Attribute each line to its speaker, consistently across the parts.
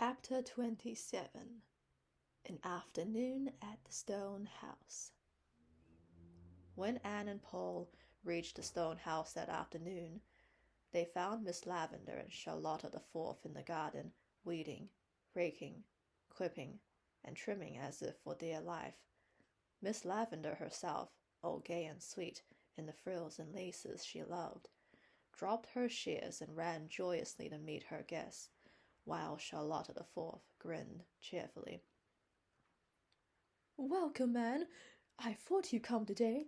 Speaker 1: Chapter 27 An Afternoon at the Stone House. When Anne and Paul reached the stone house that afternoon, they found Miss Lavendar and Charlotta the Fourth in the garden, weeding, raking, clipping, and trimming as if for dear life. Miss Lavendar herself, all gay and sweet in the frills and laces she loved, dropped her shears and ran joyously to meet her guests, while Charlotta the Fourth grinned cheerfully.
Speaker 2: "Welcome, Anne. I thought you'd come today.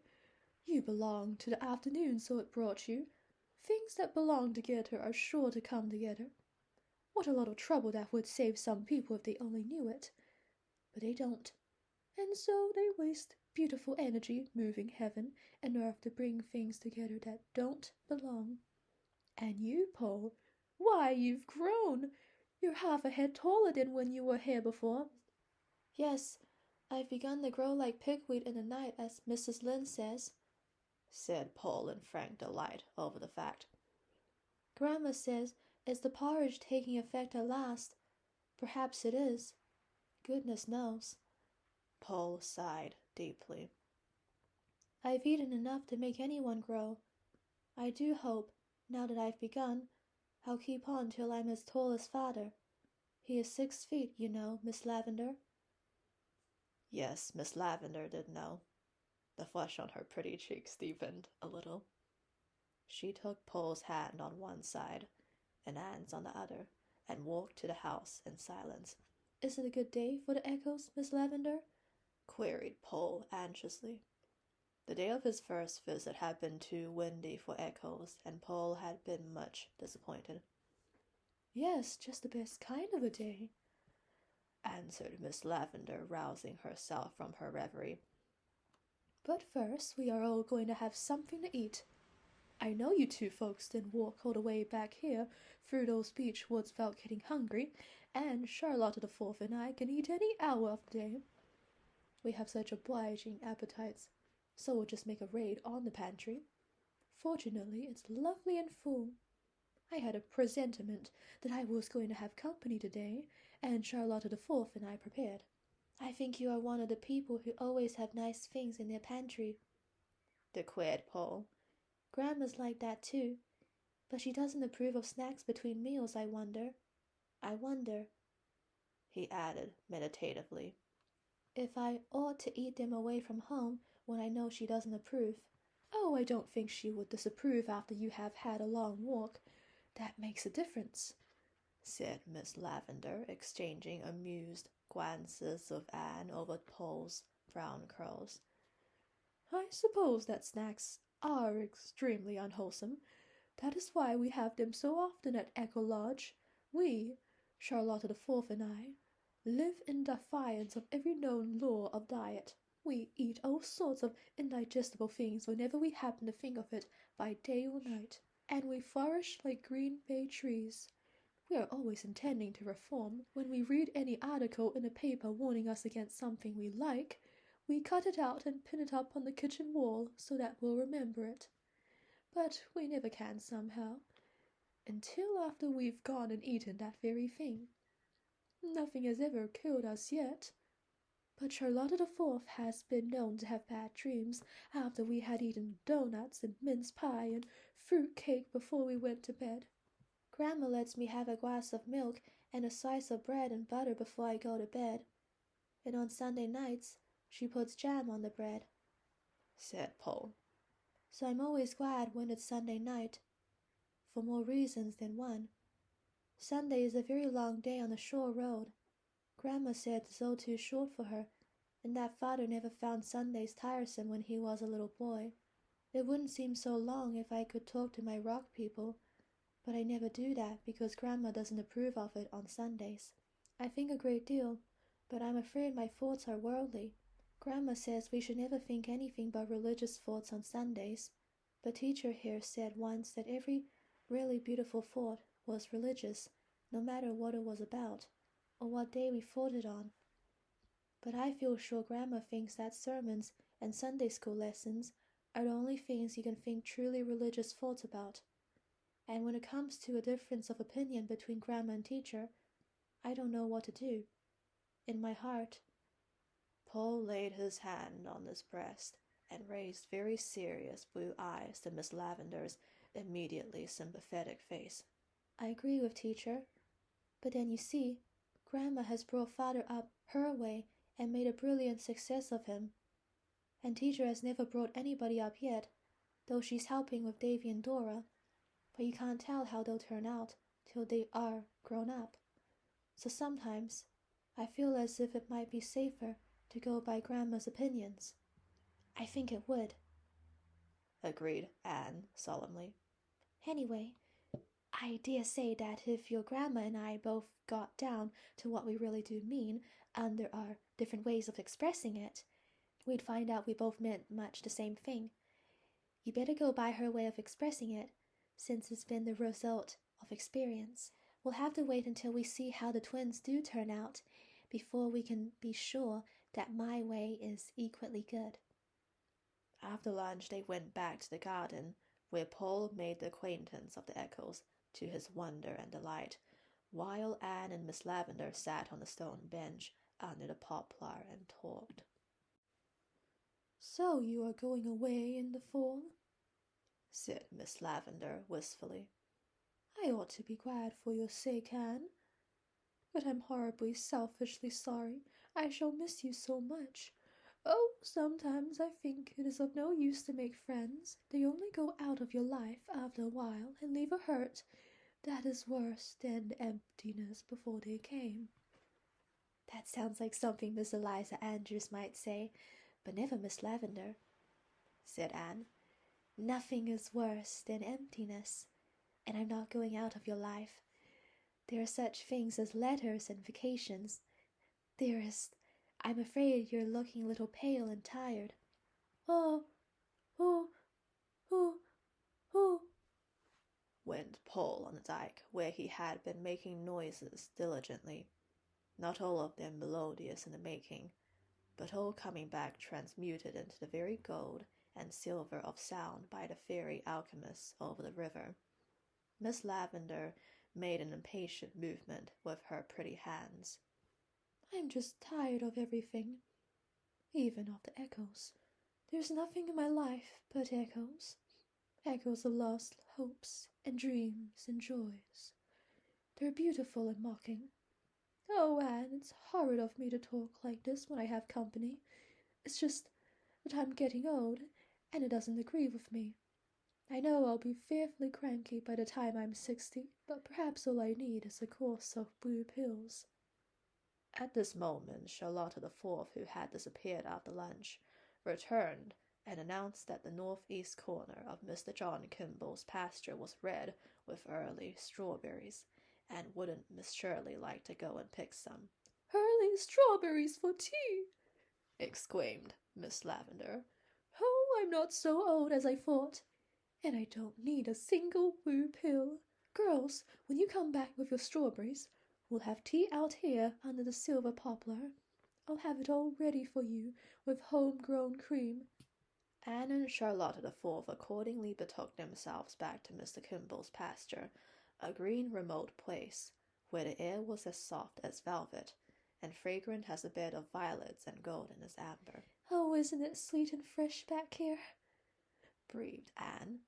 Speaker 2: You belong to the afternoon, so it brought you. Things that belong together are sure to come together. What a lot of trouble that would save some people if they only knew it. But they don't. And so they waste beautiful energy moving heaven and earth to bring things together that don't belong. And you, Paul, why, you've grown! You're half a head taller than when you were here before."
Speaker 1: "Yes, I've begun to grow like pigweed in the night, as Mrs. Lynde says," said Paul in frank delight over the fact. "Grandma says it's the porridge taking effect at last. Perhaps it is. Goodness knows." Paul sighed deeply. "I've eaten enough to make anyone grow. I do hope, now that I've begun, I'll keep on till I'm as tall as father. He is 6 feet, you know, Miss Lavendar." Yes, Miss Lavendar did know. The flush on her pretty cheeks deepened a little. She took Paul's hand on one side and Anne's on the other, and walked to the house in silence.
Speaker 2: "Is it a good day for the echoes, Miss Lavendar?"
Speaker 1: queried Paul anxiously. The day of his first visit had been too windy for echoes, and Paul had been much disappointed.
Speaker 2: "Yes, just the best kind of a day,"
Speaker 1: answered Miss Lavendar, rousing herself from her reverie.
Speaker 2: "But first we are all going to have something to eat. I know you two folks didn't walk all the way back here through those beech woods without getting hungry, and Charlotta the Fourth and I can eat any hour of the day. We have such obliging appetites, so we'll just make a raid on the pantry. Fortunately, it's lovely and full. I had a presentiment that I was going to have company today, and Charlotta the Fourth and I prepared."
Speaker 1: "I think you are one of the people who always have nice things in their pantry," declared Paul. "Grandma's like that too, but she doesn't approve of snacks between meals. I wonder, he added meditatively, if I ought to eat them away from home when I know she doesn't approve."
Speaker 2: "Oh, I don't think she would disapprove after you have had a long walk. That makes a difference,"
Speaker 1: said Miss Lavendar, exchanging amused glances with Anne over Paul's brown curls.
Speaker 2: "I suppose that snacks are extremely unwholesome. That is why we have them so often at Echo Lodge. We, Charlotta the Fourth and I, live in defiance of every known law of diet. We eat all sorts of indigestible things whenever we happen to think of it, by day or night, and we flourish like green bay trees. We are always intending to reform. When we read any article in a paper warning us against something we like, we cut it out and pin it up on the kitchen wall so that we'll remember it. But we never can somehow, until after we've gone and eaten that very thing. Nothing has ever killed us yet, but Charlotta the Fourth has been known to have bad dreams after we had eaten doughnuts and mince pie and fruit cake before we went to bed.
Speaker 1: Grandma lets me have a glass of milk and a slice of bread and butter before I go to bed, and on Sunday nights she puts jam on the bread," said Paul. "So I'm always glad when it's Sunday night, for more reasons than one. Sunday is a very long day on the shore road. Grandma said it's all too short for her, and that father never found Sundays tiresome when he was a little boy. It wouldn't seem so long if I could talk to my rock people, but I never do that because Grandma doesn't approve of it on Sundays. I think a great deal, but I'm afraid my thoughts are worldly. Grandma says we should never think anything but religious thoughts on Sundays. The teacher here said once that every really beautiful thought was religious, no matter what it was about, or what day we thought it on. But I feel sure Grandma thinks that sermons and Sunday school lessons are the only things you can think truly religious thoughts about. And when it comes to a difference of opinion between Grandma and teacher, I don't know what to do. In my heart.
Speaker 2: Paul laid his hand on his breast and raised very serious blue eyes to Miss Lavendar's immediately sympathetic face.
Speaker 1: I agree with teacher. But then you see, Grandma has brought father up her way and made a brilliant success of him. And teacher has never brought anybody up yet, though she's helping with Davy and Dora. But you can't tell how they'll turn out till they are grown up. So sometimes I feel as if it might be safer to go by Grandma's opinions. I think it would,
Speaker 2: agreed Anne solemnly.
Speaker 1: Anyway, I dare say that if your grandma and I both got down to what we really do mean under our different ways of expressing it, we'd find out we both meant much the same thing. You better go by her way of expressing it, since it's been the result of experience. We'll have to wait until we see how the twins do turn out before we can be sure that my way is equally good.
Speaker 2: After lunch they went back to the garden, where Paul made the acquaintance of the Eccles, to his wonder and delight, while Anne and Miss Lavendar sat on the stone bench under the poplar and talked.
Speaker 1: So you are going away in the fall?
Speaker 2: Said Miss Lavendar wistfully.
Speaker 1: I ought to be glad for your sake, Anne. But I'm horribly selfishly sorry. I shall miss you so much. Oh, sometimes I think it is of no use to make friends. They only go out of your life after a while and leave a hurt that is worse than emptiness before they came. That sounds like something Miss Eliza Andrews might say, but never Miss Lavendar, said Anne. Nothing is worse than emptiness, and I'm not going out of your life. There are such things as letters and vacations. Dearest, I'm afraid you're looking a little pale and tired. Oh,
Speaker 2: went Paul on the dyke, where he had been making noises diligently, not all of them melodious in the making, but all coming back transmuted into the very gold and silver of sound by the fairy alchemists over the river. Miss Lavendar made an impatient movement with her pretty hands.
Speaker 1: I'm just tired of everything, even of the echoes. There's nothing in my life but echoes. Echoes of lost hopes and dreams and joys. They're beautiful and mocking. Oh, Anne, it's horrid of me to talk like this when I have company. It's just that I'm getting old, and it doesn't agree with me. I know I'll be fearfully cranky by the time I'm 60, but perhaps all I need is a course of blue pills.
Speaker 2: At this moment, Charlotta the Fourth, who had disappeared after lunch, returned and announced that the northeast corner of Mr. John Kimball's pasture was red with early strawberries, and wouldn't Miss Shirley like to go and pick some?
Speaker 1: Early strawberries for tea!
Speaker 2: Exclaimed Miss Lavendar.
Speaker 1: Oh, I'm not so old as I thought, and I don't need a single blue pill. Girls, when you come back with your strawberries, we'll have tea out here under the silver poplar. I'll have it all ready for you with home-grown cream.
Speaker 2: Anne and Charlotta the Fourth accordingly betook themselves back to Mr. Kimball's pasture, a green remote place, where the air was as soft as velvet, and fragrant as a bed of violets and golden as amber.
Speaker 1: Oh, isn't it sweet and fresh back here?
Speaker 2: Breathed Anne.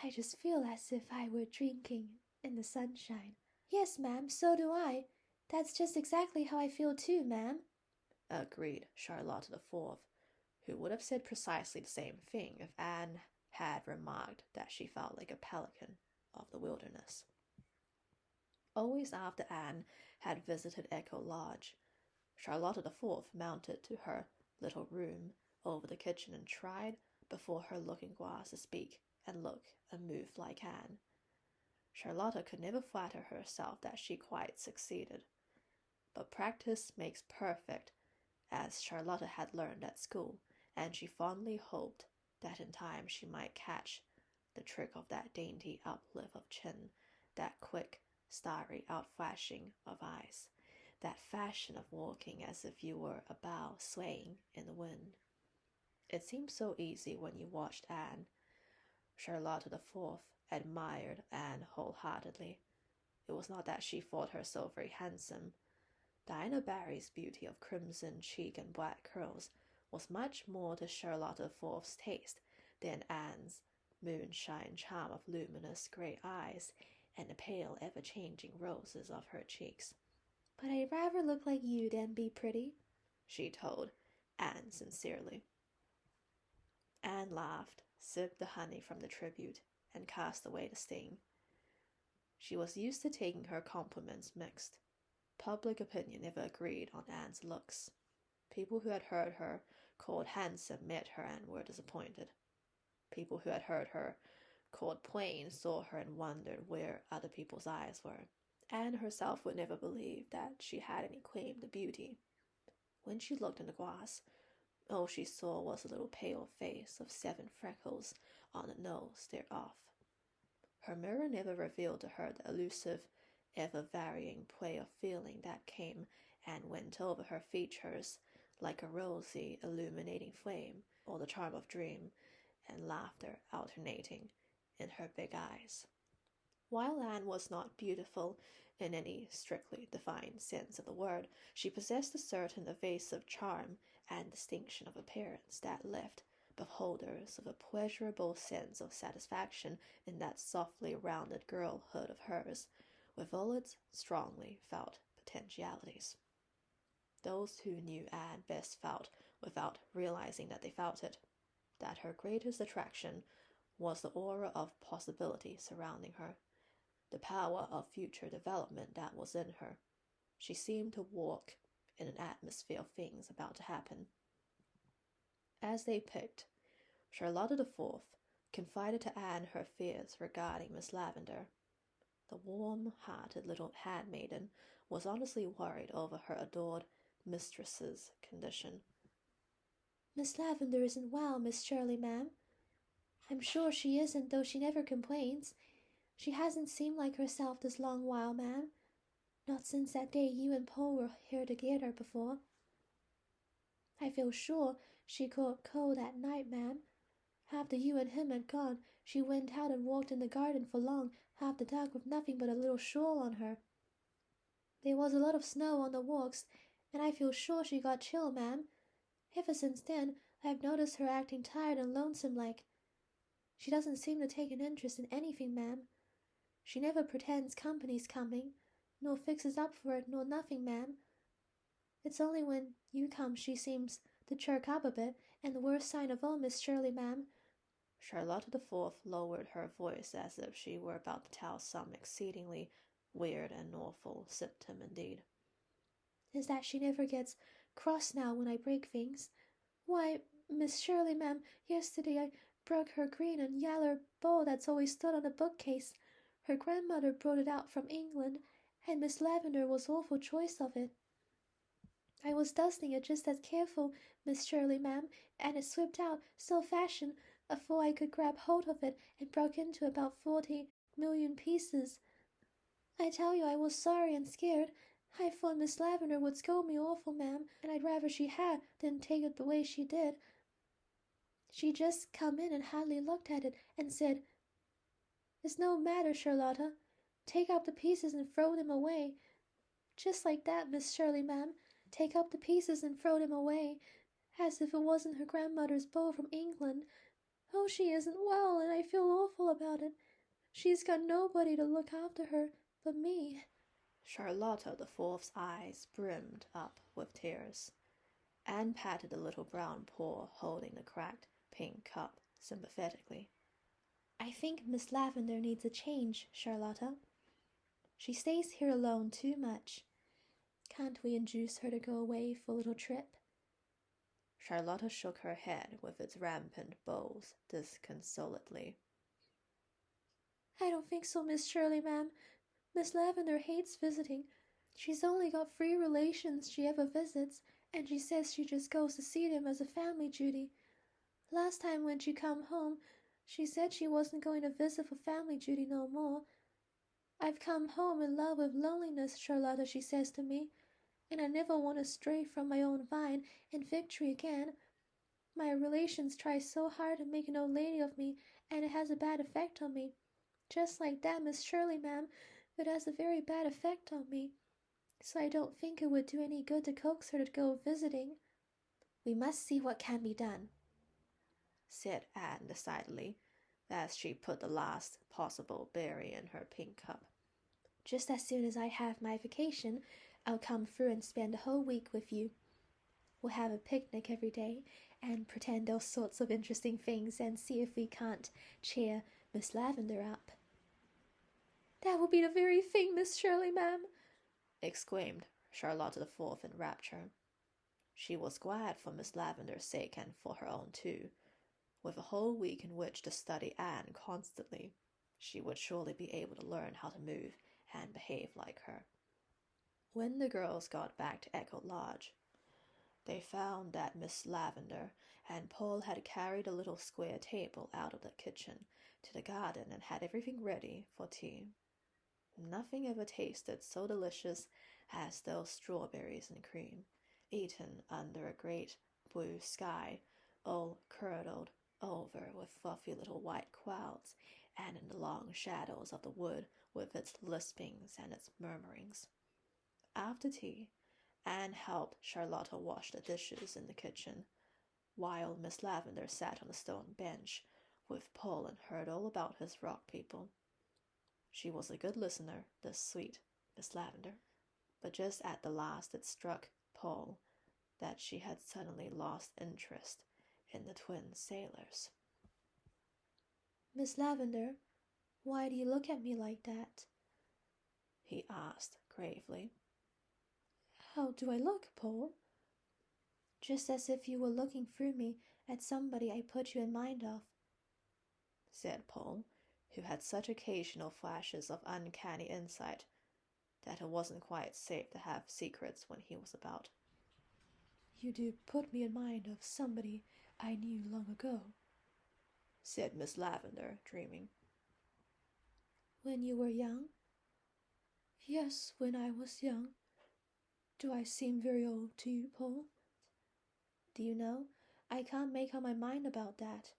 Speaker 1: I just feel as if I were drinking in the sunshine. Yes, ma'am, so do I. That's just exactly how I feel too, ma'am,
Speaker 2: agreed Charlotta the Fourth, who would have said precisely the same thing if Anne had remarked that she felt like a pelican of the wilderness. Always after Anne had visited Echo Lodge, Charlotta the Fourth mounted to her little room over the kitchen and tried before her looking-glass to speak and look and move like Anne. Charlotta could never flatter herself that she quite succeeded, but practice makes perfect, as Charlotta had learned at school, and she fondly hoped that in time she might catch the trick of that dainty uplift of chin, that quick, starry outflashing of eyes, that fashion of walking as if you were a bough swaying in the wind. It seemed so easy when you watched Anne. Charlotta the Fourth admired Anne wholeheartedly. It was not that she thought her so very handsome. Diana Barry's beauty of crimson cheek and black curls was much more to Charlotta Forth's taste than Anne's moonshine charm of luminous grey eyes and the pale, ever-changing roses of her cheeks.
Speaker 1: "But I'd rather look like you than be pretty,"
Speaker 2: she told Anne sincerely. Anne laughed, sipped the honey from the tribute, and cast away the sting. She was used to taking her compliments mixed. Public opinion never agreed on Anne's looks. People who had heard her called handsome met her and were disappointed. People who had heard her called plain saw her and wondered where other people's eyes were. Anne herself would never believe that she had any claim to beauty. When she looked in the glass, all she saw was a little pale face of 7 freckles on the nose thereof. Her mirror never revealed to her the elusive, ever-varying play of feeling that came and went over her features like a rosy, illuminating flame, or the charm of dream and laughter alternating in her big eyes. While Anne was not beautiful in any strictly defined sense of the word, she possessed a certain evasive charm and distinction of appearance that left beholders of a pleasurable sense of satisfaction in that softly rounded girlhood of hers, with all its strongly felt potentialities. Those who knew Anne best felt, without realizing that they felt it, that her greatest attraction was the aura of possibility surrounding her, the power of future development that was in her. She seemed to walk in an atmosphere of things about to happen. As they picked, Charlotta the Fourth confided to Anne her fears regarding Miss Lavendar. The warm-hearted little handmaiden was honestly worried over her adored mistress's condition.
Speaker 1: "Miss Lavendar isn't well, Miss Shirley, ma'am. I'm sure she isn't, though she never complains. She hasn't seemed like herself this long while, ma'am. Not since that day you and Paul were here together before. I feel sure she caught cold that night, ma'am. After you and him had gone, she went out and walked in the garden for long, half the dark, with nothing but a little shawl on her. There was a lot of snow on the walks, and I feel sure she got chill, ma'am. Ever since then, I've noticed her acting tired and lonesome like. She doesn't seem to take an interest in anything, ma'am. She never pretends company's coming, nor fixes up for it, nor nothing, ma'am. It's only when you come she seems to chirk up a bit, and the worst sign of all, Miss Shirley, ma'am."
Speaker 2: Charlotta the Fourth lowered her voice as if she were about to tell some exceedingly weird and awful symptom indeed.
Speaker 1: "Is that she never gets cross now when I break things. Why, Miss Shirley, ma'am, yesterday I broke her green and yaller bowl that's always stood on the bookcase. Her grandmother brought it out from England, and Miss Lavendar was awful choice of it. I was dusting it just as careful, Miss Shirley, ma'am, and it slipped out so fashion afore I could grab hold of it, and broke into about 40 million pieces. I tell you I was sorry and scared. I thought Miss Lavendar would scold me awful, ma'am, and I'd rather she had than take it the way she did. She just come in and hardly looked at it, and said, 'It's no matter, Charlotta. Take up the pieces and throw them away.' Just like that, Miss Shirley, ma'am. Take up the pieces and throw them away, as if it wasn't her grandmother's bowl from England. Oh, she isn't well, and I feel awful about it. She's got nobody to look after her but me."
Speaker 2: Charlotta the Fourth's eyes brimmed up with tears. Anne patted the little brown paw holding the cracked pink cup sympathetically.
Speaker 1: "I think Miss Lavendar needs a change, Charlotta. She stays here alone too much. Can't we induce her to go away for a little trip?"
Speaker 2: Charlotta shook her head with its rampant bows disconsolately.
Speaker 1: "I don't think so, Miss Shirley, ma'am. Miss Lavendar hates visiting. She's only got 3 relations she ever visits, and she says she just goes to see them as a family duty. Last time when she come home, she said she wasn't going to visit for family duty no more. 'I've come home in love with loneliness, Charlotta,' she says to me, 'and I never want to stray from my own vine and victory again. My relations try so hard to make an old lady of me, and it has a bad effect on me. Just like that, Miss Shirley, ma'am. It has a very bad effect on me, so I don't think it would do any good to coax her to go visiting. We must see what can be done, said Anne decidedly, as she put the last possible berry in her pink cup. Just as soon as I have my vacation, I'll come through and spend a whole week with you. We'll have a picnic every day and pretend all sorts of interesting things and see if we can't cheer Miss Lavender up. That will be the very thing, Miss Shirley, ma'am, exclaimed Charlotta the Fourth in rapture. She was glad for Miss Lavender's sake and for her own too. With a whole week in which to study Anne constantly, she would surely be able to learn how to move and behave like her. When the girls got back to Echo Lodge, they found that Miss Lavender and Paul had carried a little square table out of the kitchen to the garden and had everything ready for tea. Nothing ever tasted so delicious as those strawberries and cream, eaten under a great blue sky, all curdled over with fluffy little white clouds, and in the long shadows of the wood with its lispings and its murmurings. After tea, Anne helped Charlotta wash the dishes in the kitchen, while Miss Lavender sat on the stone bench with Paul and heard all about his rock people. She was a good listener, this sweet Miss Lavender, but just at the last it struck Paul that she had suddenly lost interest in the twin sailors. Miss Lavender, why do you look at me like that?
Speaker 2: He asked gravely.
Speaker 1: How do I look, Paul? Just as if you were looking through me at somebody I put you in mind of,
Speaker 2: said Paul, who had such occasional flashes of uncanny insight that it wasn't quite safe to have secrets when he was about.
Speaker 1: You do put me in mind of somebody I knew long ago,
Speaker 2: said Miss Lavender, dreaming.
Speaker 1: When you were young?
Speaker 2: Yes, when I was young. Do I seem very old to you, Paul?
Speaker 1: Do you know, I can't make up my mind about that,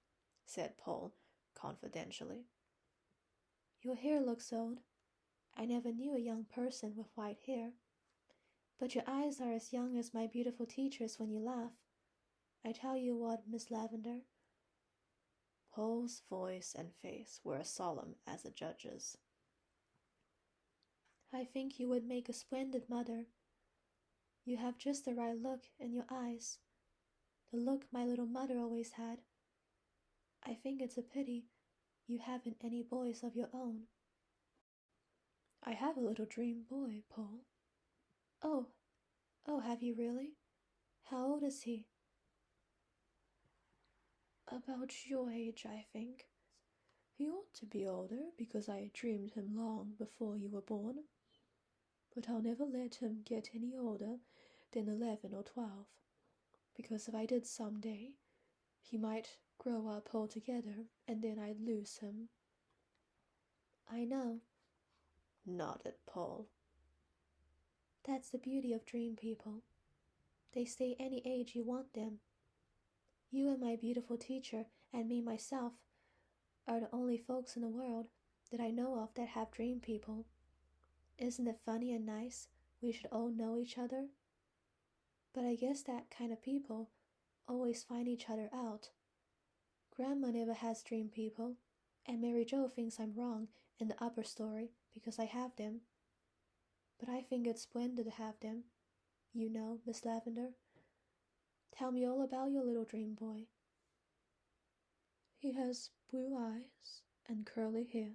Speaker 2: said Paul confidentially.
Speaker 1: Your hair looks old. I never knew a young person with white hair. But your eyes are as young as my beautiful teacher's when you laugh. I tell you what, Miss Lavender.
Speaker 2: Paul's voice and face were as solemn as a judge's.
Speaker 1: I think you would make a splendid mother. You have just the right look in your eyes, the look my little mother always had. I think it's a pity you haven't any boys of your own.
Speaker 2: I have a little dream boy, Paul.
Speaker 1: Oh, have you really? How old is he?
Speaker 2: About your age, I think. He ought to be older, because I dreamed him long before you were born. But I'll never let him get any older than 11 or 12, because if I did some day, he might grow up altogether, and then I'd lose him.
Speaker 1: I know,
Speaker 2: nodded Paul.
Speaker 1: That's the beauty of dream people. They stay any age you want them. You and my beautiful teacher, and me myself, are the only folks in the world that I know of that have dream people. Isn't it funny and nice we should all know each other? But I guess that kind of people always find each other out. Grandma never has dream people, and Mary Jo thinks I'm wrong in the upper story because I have them. But I think it's splendid to have them. You know, Miss Lavender. Tell me all about your little dream boy.
Speaker 2: He has blue eyes and curly hair.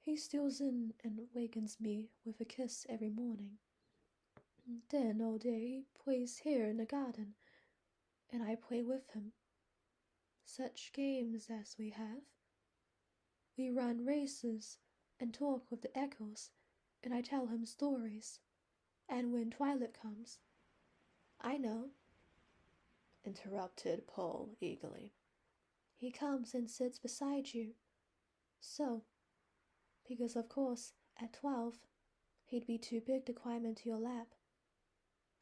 Speaker 2: He steals in and wakens me with a kiss every morning. Then all day he plays here in the garden, and I play with him. Such games as we have. We run races and talk with the echoes, and I tell him stories. And when twilight comes,
Speaker 1: I know,
Speaker 2: interrupted Paul eagerly.
Speaker 1: He comes and sits beside you. So, because of course, at 12, he'd be too big to climb into your lap,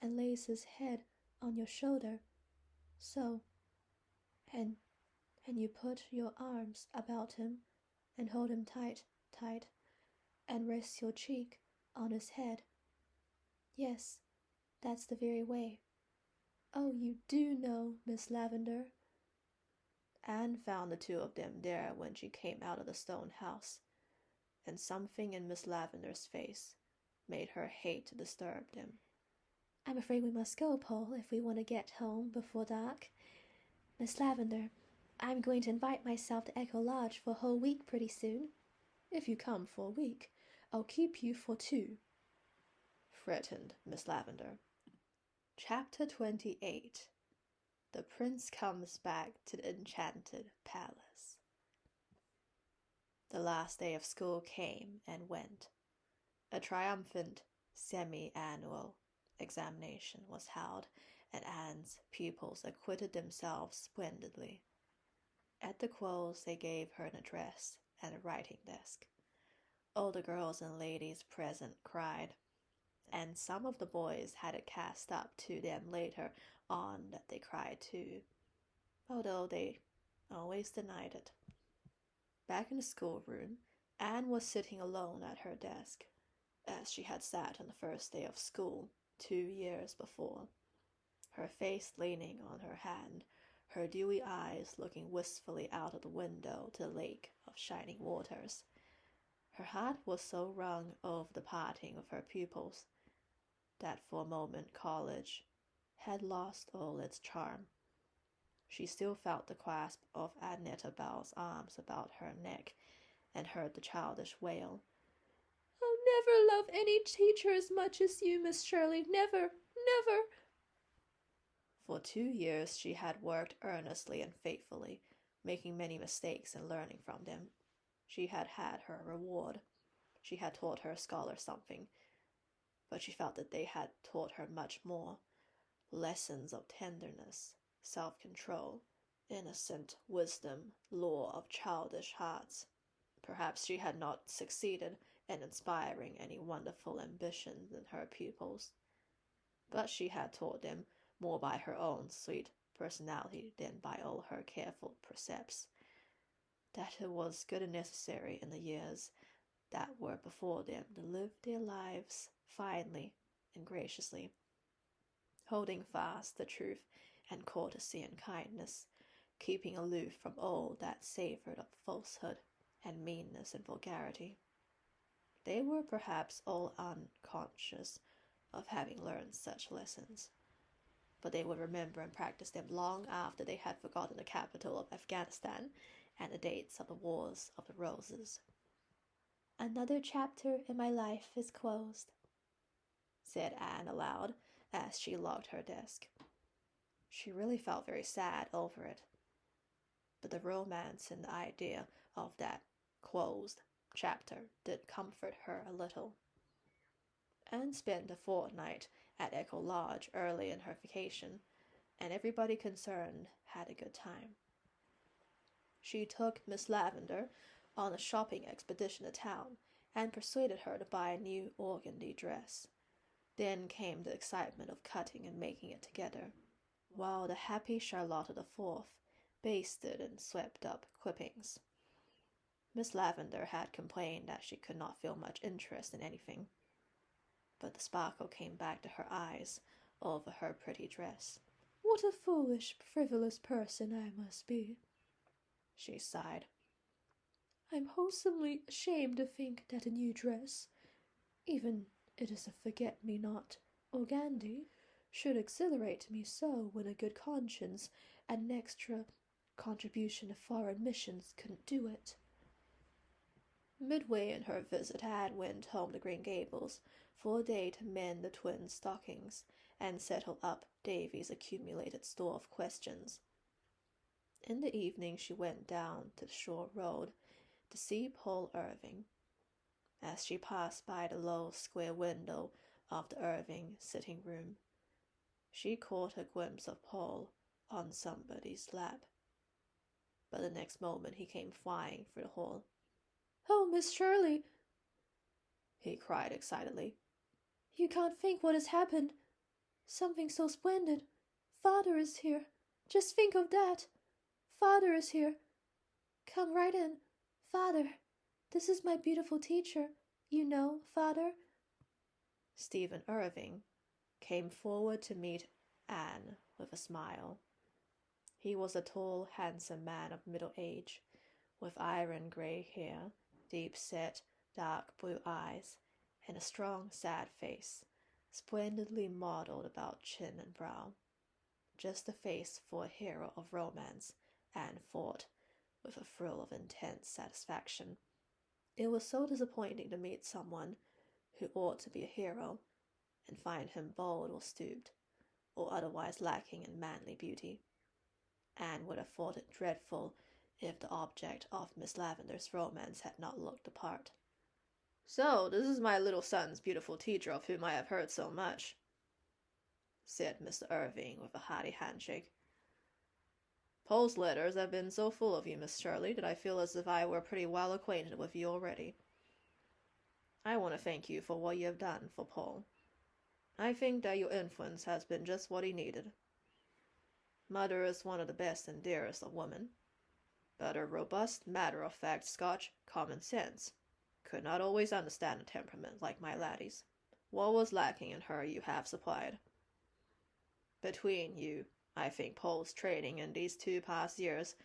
Speaker 1: and lays his head on your shoulder. So, and you put your arms about him and hold him tight, tight, and rest your cheek on his head. Yes, that's the very way. Oh, you do know, Miss Lavender.
Speaker 2: Anne found the two of them there when she came out of the stone house, and something in Miss Lavender's face made her hate to disturb them.
Speaker 1: I'm afraid we must go, Paul, if we want to get home before dark. Miss Lavender, I'm going to invite myself to Echo Lodge for a whole week pretty soon.
Speaker 2: If you come for a week, I'll keep you for 2, threatened Miss Lavender. Chapter 28. The Prince Comes Back to the Enchanted Palace. The last day of school came and went. A triumphant semi-annual examination was held, and Anne's pupils acquitted themselves splendidly. At the close they gave her an address and a writing desk. All the girls and ladies present cried, and some of the boys had it cast up to them later on that they cried too, although they always denied it. Back in the schoolroom, Anne was sitting alone at her desk, as she had sat on the first day of school 2 years before, her face leaning on her hand, her dewy eyes looking wistfully out of the window to the lake of shining waters. Her heart was so wrung over the parting of her pupils that for a moment college had lost all its charm. She still felt the clasp of Annetta Bell's arms about her neck and heard the childish wail,
Speaker 1: "I'll never love any teacher as much as you, Miss Shirley. Never, never."
Speaker 2: For 2 years she had worked earnestly and faithfully, making many mistakes and learning from them. She had had her reward. She had taught her scholars something, but she felt that they had taught her much more. Lessons of tenderness, self-control, innocent wisdom, lore of childish hearts. Perhaps she had not succeeded in inspiring any wonderful ambitions in her pupils, but she had taught them more by her own sweet personality than by all her careful precepts. That it was good and necessary in the years that were before them to live their lives finely and graciously, holding fast the truth and courtesy and kindness, keeping aloof from all that savored of falsehood and meanness and vulgarity. They were perhaps all unconscious of having learned such lessons, but they would remember and practice them long after they had forgotten the capital of Afghanistan and the dates of the Wars of the Roses.
Speaker 1: "Another chapter in my life is closed,"
Speaker 2: said Anne aloud as she locked her desk. She really felt very sad over it, but the romance and the idea of that closed chapter did comfort her a little. Anne spent a fortnight at Echo Lodge early in her vacation, and everybody concerned had a good time. She took Miss Lavender on a shopping expedition to town and persuaded her to buy a new organdy dress. Then came the excitement of cutting and making it together, while the happy Charlotta the Fourth basted and swept up clippings. Miss Lavender had complained that she could not feel much interest in anything, but the sparkle came back to her eyes over her pretty dress.
Speaker 1: "What a foolish, frivolous person I must be,"
Speaker 2: she sighed.
Speaker 1: "I'm wholesomely ashamed to think that a new dress, even it is a forget-me-not organdy, should exhilarate me so when a good conscience and an extra contribution to foreign missions couldn't do it."
Speaker 2: Midway in her visit, Anne went home to Green Gables for a day to mend the twins' stockings and settle up Davy's accumulated store of questions. In the evening she went down to the shore road to see Paul Irving. As she passed by the low square window of the Irving sitting room, she caught a glimpse of Paul on somebody's lap. But the next moment he came flying through the hall.
Speaker 1: "Oh, Miss Shirley,"
Speaker 2: he cried excitedly.
Speaker 1: "You can't think what has happened. Something so splendid. Father is here. Just think of that. Father is here. Come right in. Father, this is my beautiful teacher.
Speaker 2: You know, Father?"
Speaker 1: Stephen Irving came forward to meet Anne with a smile. He was a tall, handsome man of middle age, with iron-gray hair, deep-set, dark blue eyes, and a strong, sad face, splendidly modeled about chin and brow. Just the face for a hero of romance, Anne thought, with a thrill of intense satisfaction. It was so disappointing to meet someone who ought to be a hero, and find him bald or stooped, or otherwise lacking in manly beauty. Anne would have thought it dreadful if the object of Miss Lavendar's romance had not looked the part. "So, this is my little son's beautiful teacher of whom I have heard so much," said Mr. Irving with a hearty handshake. "Pole's letters have been so full of you, Miss Shirley, that I feel as if I were pretty well acquainted with you already. I want to thank you for what you have done for Pole. I think that your influence has been just what he needed. Mother is one of the best and dearest of women, but her robust, matter-of-fact Scotch common sense could not always understand a temperament like my laddie's. What was lacking in her you have supplied. Between you, I think Pole's training in these 2 past years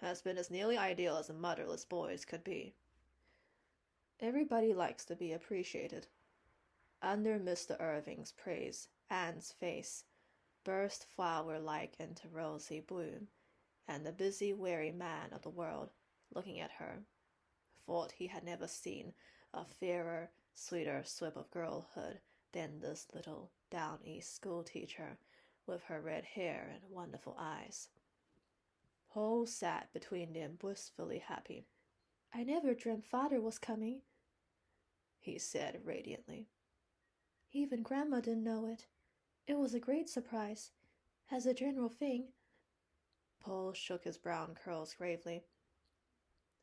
Speaker 1: has been as nearly ideal as a motherless boy's could be." Everybody likes to be appreciated. Under Mr. Irving's praise, Anne's face burst flower-like into rosy bloom, and the busy, weary man of the world, looking at her, thought he had never seen a fairer, sweeter slip of girlhood than this little down-east school-teacher with her red hair and wonderful eyes. Pole sat between them blissfully happy.
Speaker 2: "I never dreamt Father was coming,"
Speaker 1: he said radiantly.
Speaker 2: "Even Grandma didn't know it. It was a great surprise. As a general thing—"
Speaker 1: Pole shook his brown curls gravely.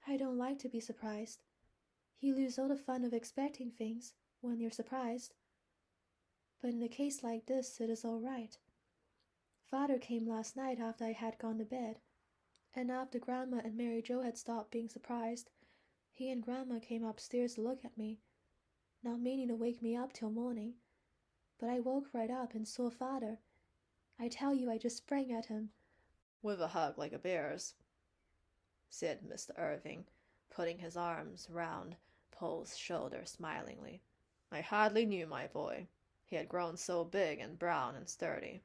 Speaker 2: "I don't like to be surprised. You lose all the fun of expecting things when you're surprised. But in a case like this it is all right. Father came last night after I had gone to bed, and after Grandma and Mary Jo had stopped being surprised, he and Grandma came upstairs to look at me, not meaning to wake me up till morning. But I woke right up and saw Father. I tell you, I just sprang at him."
Speaker 1: "With a hug like a bear's," said Mr. Irving, putting his arms round Pole's shoulder smilingly. "I hardly knew my boy. He had grown so big and brown and sturdy."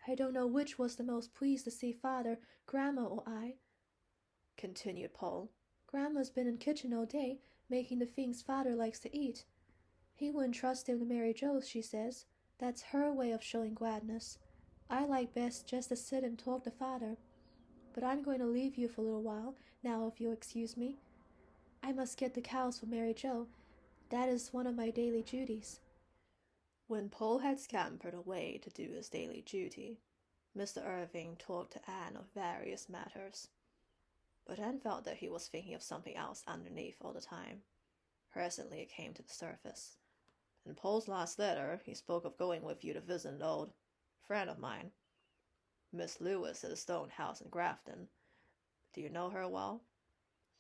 Speaker 2: "I don't know which was the most pleased to see Father, Grandma or I,"
Speaker 1: continued Pole.
Speaker 2: "Grandma's been in kitchen all day, making the things Father likes to eat. He wouldn't trust him to Mary Jo's, she says. That's her way of showing gladness. I like best just to sit and talk to Father. But I'm going to leave you for a little while, now, if you'll excuse me. I must get the cows for Mary Jo. That is one of my daily duties."
Speaker 1: When Pole had scampered away to do his daily duty, Mr. Irving talked to Anne of various matters. But Anne felt that he was thinking of something else underneath all the time. Presently it came to the surface. "In Pole's last letter, he spoke of going with you to visit an old friend of mine, Miss Lewis at the Stone House in Grafton. Do you know her well?"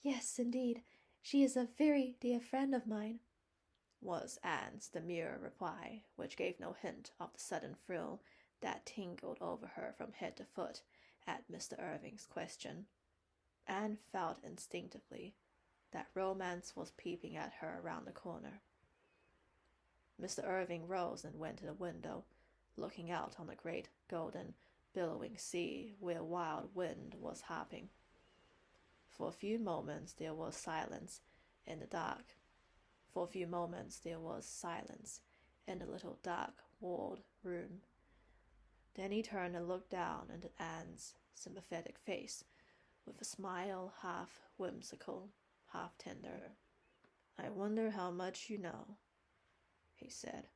Speaker 2: "Yes, indeed. She is a very dear friend of mine,"
Speaker 1: was Anne's demure reply, which gave no hint of the sudden thrill that tingled over her from head to foot at Mr. Irving's question. Anne felt instinctively that romance was peeping at her around the corner. Mr. Irving rose and went to the window, looking out on the great, golden, billowing sea where wild wind was hopping. For a few moments there was silence in the dark. For a few moments there was silence in the little dark-walled room. Then he turned and looked down into Anne's sympathetic face with a smile half whimsical, half tender. "I wonder how much you know," he said.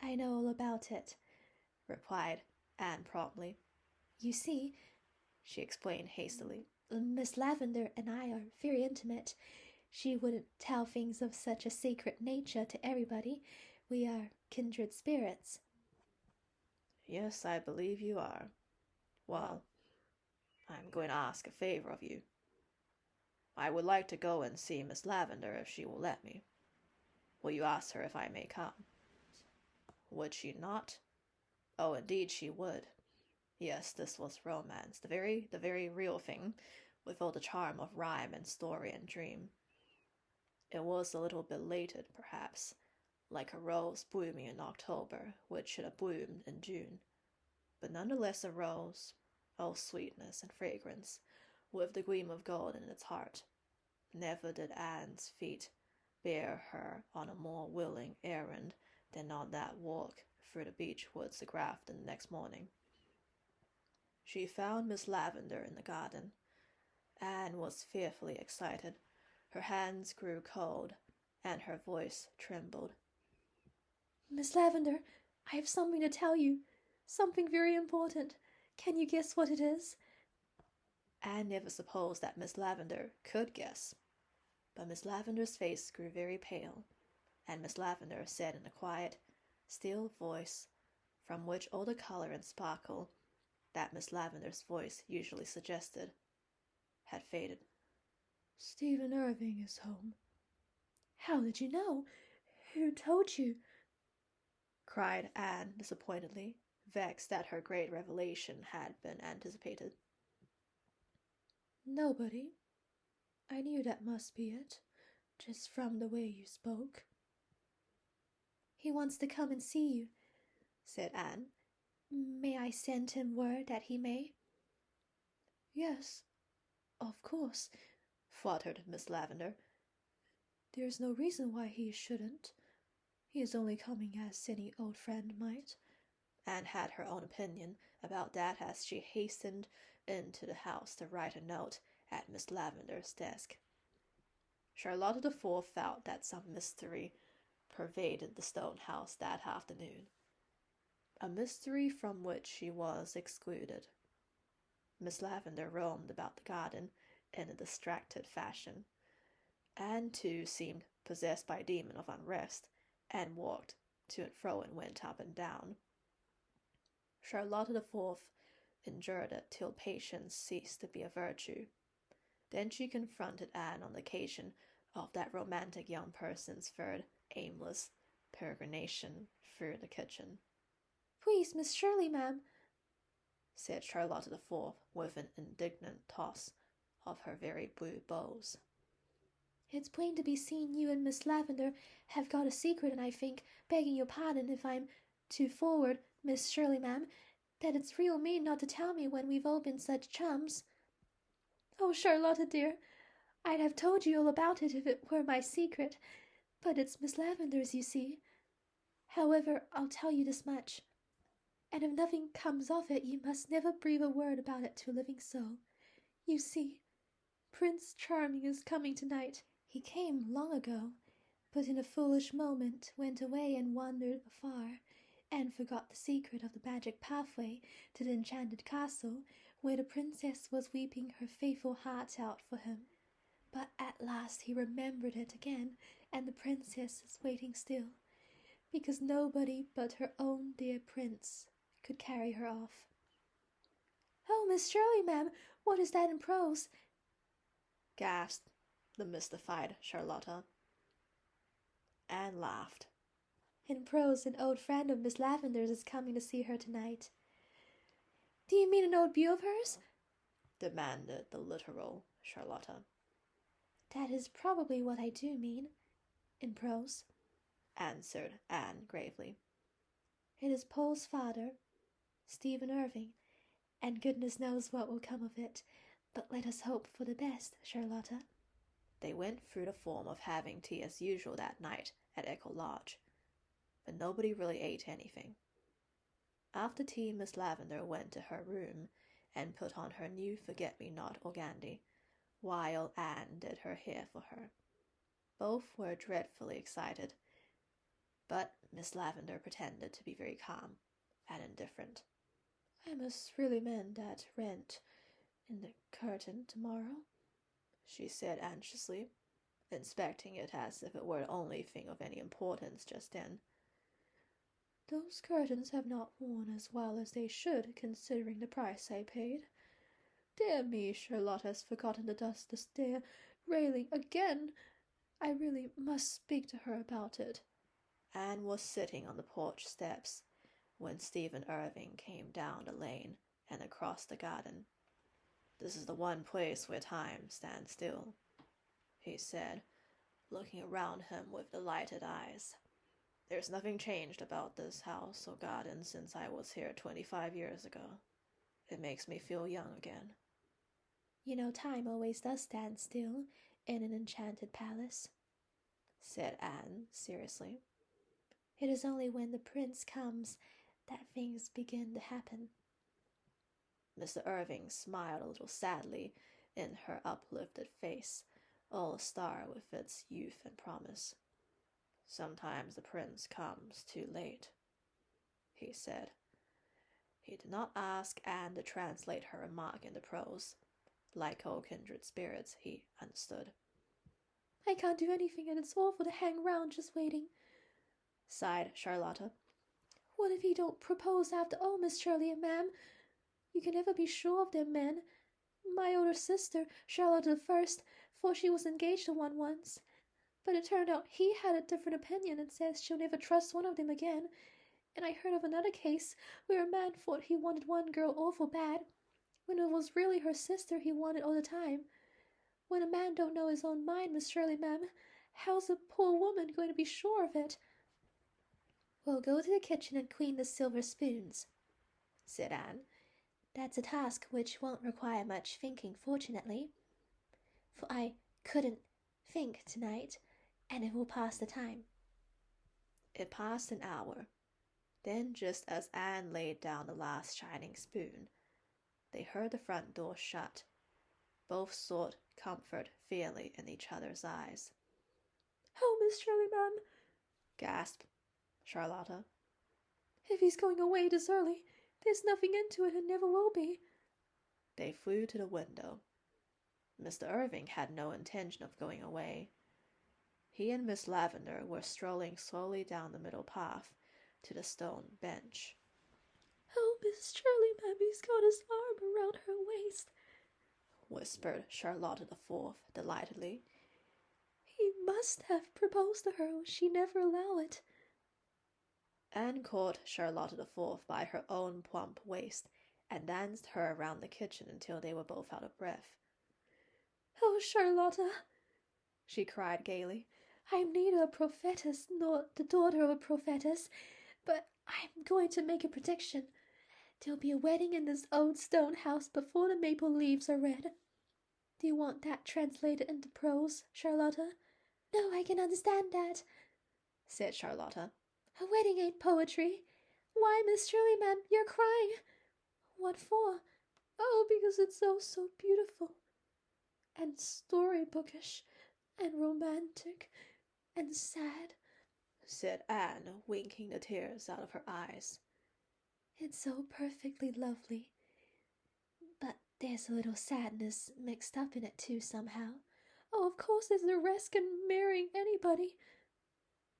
Speaker 2: "I know all about it," replied Anne promptly. "You see," she explained hastily, "Miss Lavendar and I are very intimate. She wouldn't tell things of such a secret nature to everybody. We are kindred spirits."
Speaker 1: "Yes, I believe you are. Well, I'm going to ask a favor of you."
Speaker 2: I would like to go and see Miss Lavender if she will let me. Will you ask her if I may come? Would she not? Oh, indeed she would. Yes, this was romance, the very real thing, with all the charm of rhyme and story and dream. It was a little belated, perhaps, like a rose blooming in October, which should have bloomed in June, but none the less a rose, all sweetness and fragrance, with the gleam of gold in its heart. Never did Anne's feet bear her on a more willing errand than on that walk through the beech woods to Grafton the next morning. She found Miss Lavender in the garden. Anne was fearfully excited. Her hands grew cold, and her voice trembled.
Speaker 1: Miss Lavender, I have something to tell you. Something very important. Can you guess what it is?
Speaker 2: Anne never supposed that Miss Lavender could guess. But Miss Lavender's face grew very pale, and Miss Lavender said in a quiet, still voice, from which all the colour and sparkle that Miss Lavender's voice usually suggested had faded.
Speaker 1: Stephen Irving is home. How did you know? Who told you?
Speaker 2: Cried Anne disappointedly, vexed that her great revelation had been anticipated.
Speaker 1: Nobody. I knew that must be it, just from the way you spoke. He wants to come and see you, said Anne. May I send him word that he may?
Speaker 2: Yes, of course, fluttered Miss Lavender.
Speaker 1: There's no reason why he shouldn't. He is only coming as any old friend might.
Speaker 2: Anne had her own opinion about that as she hastened into the house to write a note at Miss Lavender's desk. Charlotta the Fourth felt that some mystery pervaded the stone house that afternoon, a mystery from which she was excluded. Miss Lavender roamed about the garden in a distracted fashion. Anne, too, seemed possessed by a demon of unrest, and walked to and fro and went up and down. Charlotta the Fourth endured it till patience ceased to be a virtue. Then she confronted Anne on the occasion of that romantic young person's third aimless peregrination through the kitchen.
Speaker 1: Please, Miss Shirley, ma'am,
Speaker 2: said Charlotta the Fourth with an indignant toss of her very blue bows.
Speaker 1: It's plain to be seen you and Miss Lavender have got a secret, and I think, begging your pardon if I'm too forward, Miss Shirley, ma'am, that it's real mean not to tell me when we've all been such chums. Oh, Charlotta, dear, I'd have told you all about it if it were my secret, but it's Miss Lavender's, you see. However, I'll tell you this much, and if nothing comes of it, you must never breathe a word about it to a living soul. You see, Prince Charming is coming tonight. He came long ago, but in a foolish moment went away and wandered afar, and forgot the secret of the magic pathway to the enchanted castle, where the princess was weeping her faithful heart out for him. But at last he remembered it again, and the princess is waiting still, because nobody but her own dear prince could carry her off. Oh, Miss Shirley, ma'am, what is that in prose?
Speaker 2: Gasped the mystified Charlotta. Anne laughed.
Speaker 1: In prose, an old friend of Miss Lavender's is coming to see her tonight. Do you mean an old beau of hers?
Speaker 2: Demanded the literal Charlotta.
Speaker 1: That is probably what I do mean, in prose,
Speaker 2: answered Anne gravely.
Speaker 1: It is Paul's father, Stephen Irving, and goodness knows what will come of it, but let us hope for the best, Charlotta.
Speaker 2: They went through the form of having tea as usual that night at Echo Lodge, but nobody really ate anything. After tea, Miss Lavender went to her room and put on her new forget-me-not organdy, while Anne did her hair for her. Both were dreadfully excited, but Miss Lavender pretended to be very calm and indifferent.
Speaker 1: I must really mend that rent in the curtain tomorrow,
Speaker 2: she said anxiously, inspecting it as if it were the only thing of any importance just then.
Speaker 1: Those curtains have not worn as well as they should, considering the price I paid. Dear me, Charlotta has forgotten to dust the stair.
Speaker 2: railing again. I really must speak to her about it."
Speaker 1: Anne was sitting on the porch steps when Stephen Irving came down the lane and across the garden. "This is the one place where time stands still," he said, looking around him with delighted eyes. "There's nothing changed about this house or garden since I was here 25 years ago. It makes me feel young again."
Speaker 2: "You know time always does stand still in an enchanted palace,"
Speaker 1: said Anne seriously.
Speaker 2: "It is only when the prince comes that things begin to happen."
Speaker 1: Mr. Irving smiled a little sadly in her uplifted face, all astar with its youth and promise. "Sometimes the prince comes too late," he said. He did not ask Anne to translate her remark into prose. Like all kindred spirits, he understood.
Speaker 2: "I can't do anything, and it's awful to hang round just waiting,"
Speaker 1: sighed Charlotta.
Speaker 2: "What if he don't propose after all, Miss Shirley, ma'am? You can never be sure of them men. My older sister, Charlotte the First, thought she was engaged to one once, but it turned out he had a different opinion and says she'll never trust one of them again. And I heard of another case where a man thought he wanted one girl awful bad, when it was really her sister he wanted all the time. When a man don't know his own mind, Miss Shirley, ma'am, how's a poor woman going to be sure of it?" "We'll go to the kitchen and clean the silver spoons," said Anne. "That's a task which won't require much thinking, fortunately, for I couldn't think tonight, and it will pass the time."
Speaker 1: It passed an hour. Then, just as Anne laid down the last shining spoon, they heard the front door shut. Both sought comfort fairly in each other's eyes.
Speaker 2: "Oh, Miss Shirley, ma'am,"
Speaker 1: gasped Charlotta.
Speaker 2: "if he's going away this early, there's nothing into it and never will be."
Speaker 1: They flew to the window. Mr. Irving had no intention of going away. He and Miss Lavendar were strolling slowly down the middle path to the stone bench.
Speaker 2: "Oh, Miss Shirley, ma'am, he's got his arm around her waist,"
Speaker 1: whispered Charlotta the Fourth delightedly.
Speaker 2: "He must have proposed to her, or she'd never allow it."
Speaker 1: Anne caught Charlotta the Fourth by her own plump waist and danced her around the kitchen until they were both out of breath.
Speaker 2: "Oh, Charlotta," she cried gaily, "I'm neither a prophetess nor the daughter of a prophetess, but I'm going to make a prediction. There'll be a wedding in this old stone house before the maple leaves are red. Do you want that translated into prose, Charlotta?" "No, I can understand that,"
Speaker 1: said Charlotta.
Speaker 2: "A wedding ain't poetry. Why, Miss Shirley, ma'am, you're crying. What for?" "Oh, because it's so beautiful, and storybookish, and romantic, and sad,"
Speaker 1: said Anne, winking the tears out of her eyes.
Speaker 2: "It's so perfectly lovely, but there's a little sadness mixed up in it too somehow." "Oh, of course there's a risk in marrying anybody,"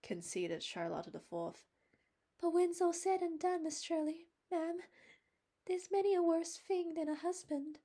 Speaker 1: conceded Charlotta the Fourth.
Speaker 2: "But when's all said and done, Miss Shirley, ma'am, there's many a worse thing than a husband